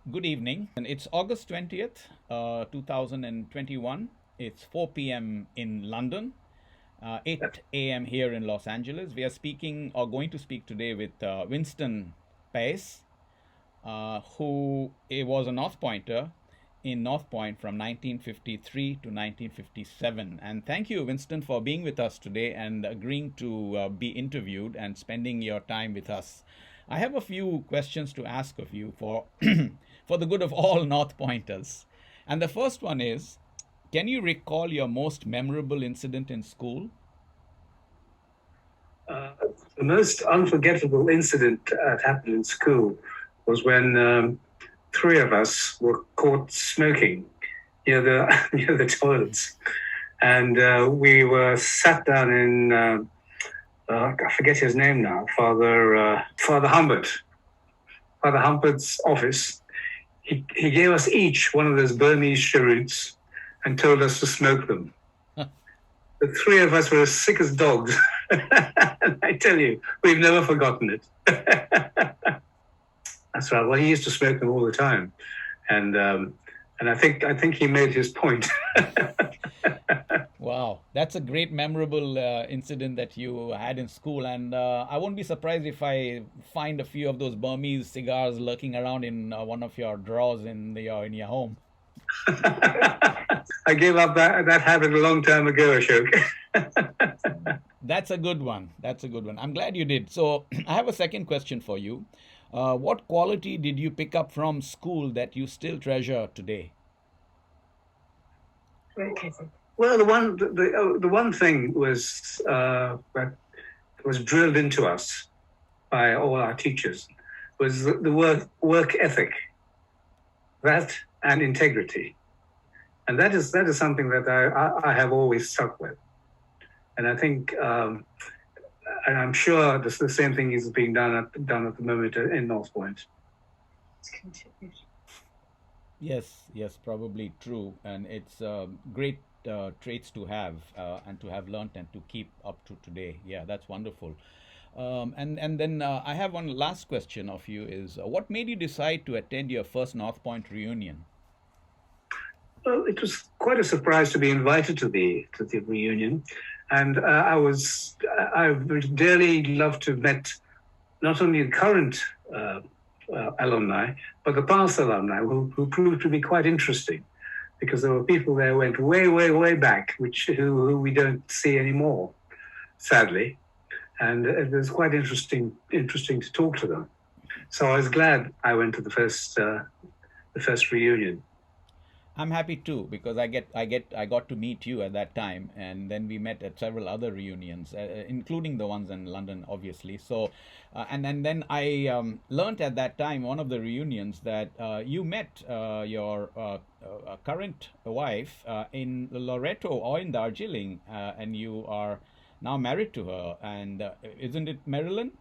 Good evening, and it's August 20th, 2021. It's 4 p.m. in London, 8 a.m. here in Los Angeles. We are speaking or going to speak today with Winston Pais, who was a North Pointer in North Point from 1953 to 1957. And thank you, Winston, for being with us today and agreeing to be interviewed and spending your time with us. I have a few questions to ask of you for for the good of all North Pointers. And the first one is, can you recall your most memorable incident in school? Uh, the most unforgettable incident that happened in school was when three of us were caught smoking near the near the toilets, and we were sat down in I forget his name now, Father Humbert, Father Humbert's office. He gave us each one of those Burmese cheroots and told us to smoke them. The three of us were as sick as dogs. I tell you, we've never forgotten it. That's right. Well, he used to smoke them all the time, and I think he made his point. Wow, that's a great memorable incident that you had in school, and I won't be surprised if I find a few of those Burmese cigars lurking around in one of your drawers in your home. I gave up that habit a long time ago, Ashok. That's a good one. That's a good one. I'm glad you did. So I have a second question for you. What quality did you pick up from school that you still treasure today? Well, the one thing was that was drilled into us by all our teachers was the work ethic, that and integrity, and that is something that I have always stuck with, and I think. And I'm sure the same thing is being done at the moment in North Point. Yes, probably true, and it's great traits to have and to have learnt and to keep up to today. Yeah, that's wonderful. And then I have one last question of you: is what made you decide to attend your first North Point reunion? Well, it was quite a surprise to be invited to the reunion, and I would dearly love to have met not only the current alumni, but the past alumni who proved to be quite interesting, because there were people there who went way, way, way back, who we don't see anymore, sadly, and it was quite interesting to talk to them. So I was glad I went to the first reunion. I'm happy too because I got to meet you at that time, and then we met at several other reunions, including the ones in London, obviously. So, and then I learned at that time one of the reunions that you met your current wife in Loreto or in Darjeeling, and you are now married to her. And isn't it Marilyn?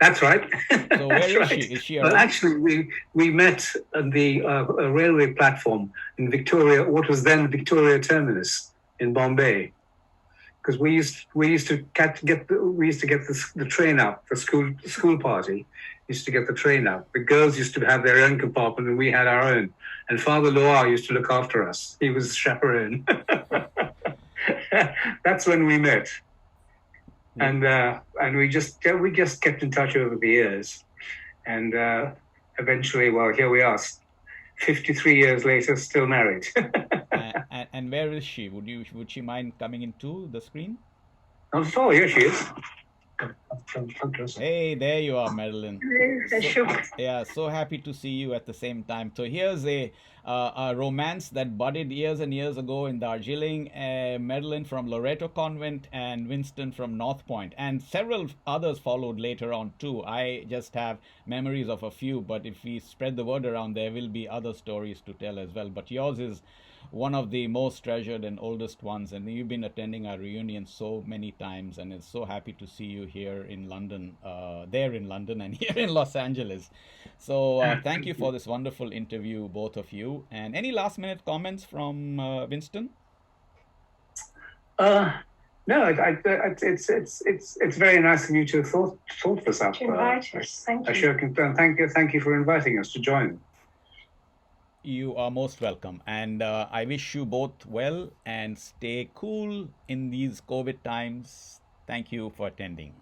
That's right. So where That's is she? right. Is she Well, around? actually, we met on the railway platform in Victoria, what was then Victoria Terminus in Bombay, because we used to get the train up. The school party used to get the train up. The girls used to have their own compartment, and we had our own. And Father Loire used to look after us. He was chaperone. That's when we met, Yeah. and we just kept in touch over the years, and eventually, well, here we are, 53 years later, still married. And where is she? Would she mind coming into the screen? Not at all. Here she is. Hey, there you are, Madeline. Yeah, so happy to see you at the same time. So here's a romance that budded years and years ago in Darjeeling. Madeline from Loreto Convent and Winston from North Point, and several others followed later on too. I just have memories of a few, but if we spread the word around, there will be other stories to tell as well. But yours is one of the most treasured and oldest ones, and you've been attending our reunion so many times, and it's so happy to see you here in London, there in London, and here in Los Angeles. So thank you for this wonderful interview, both of you. And any last minute comments from Winston? Uh, no, it's very nice of you to have thought this up. To invite us. Thank I you. sure can. Thank you for inviting us to join. You are most welcome. And I wish you both well and stay cool in these COVID times. Thank you for attending.